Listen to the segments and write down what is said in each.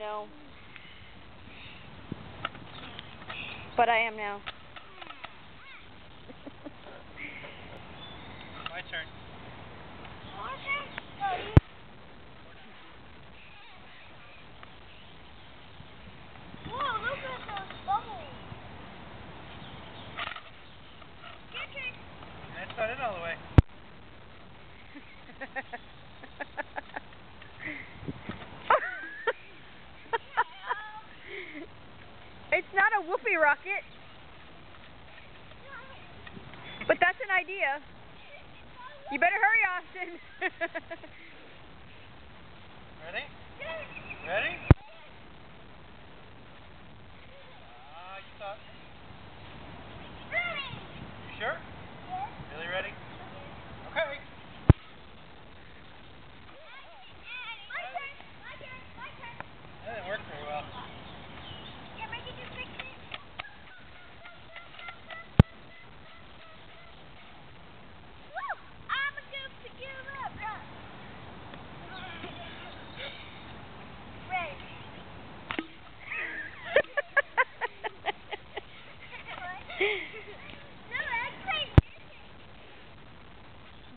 know. But I am now. My turn. Whoa, look at those bubbles. That's not in all the way. It's not a whoopee rocket. But that's an idea. You better hurry, Austin. Ready? Ready? You thought. You sure? Really ready? Okay. That didn't work very well.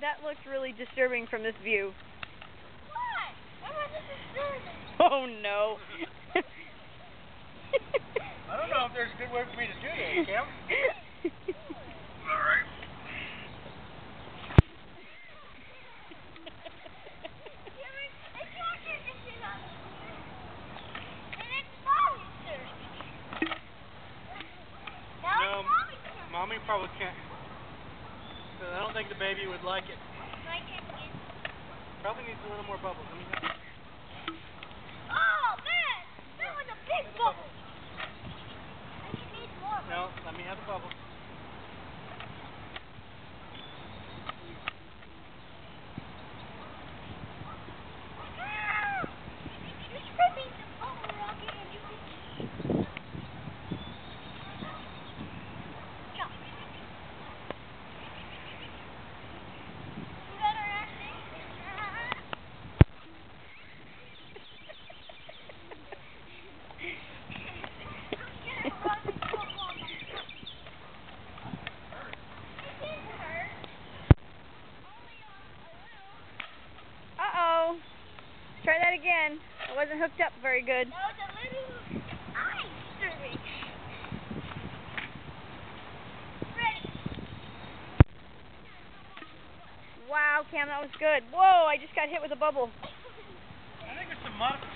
That looks really disturbing from this view. What? That wasn't disturbing. Oh no. I don't know if there's a good way for me to do this, Kim. Alright. No, Mommy probably can't. I don't think the baby would like it. Probably needs a little more bubbles. Let me have it. Oh man, that was a big bubble. Need more. No, let me have the bubbles. Just release the bubble rocket and you can jump. Uh-oh. Try that again. It wasn't hooked up very good. That was a little ice disturbing. Ready. Wow, Cam, that was good. Whoa, I just got hit with a bubble. I think there's some modifications.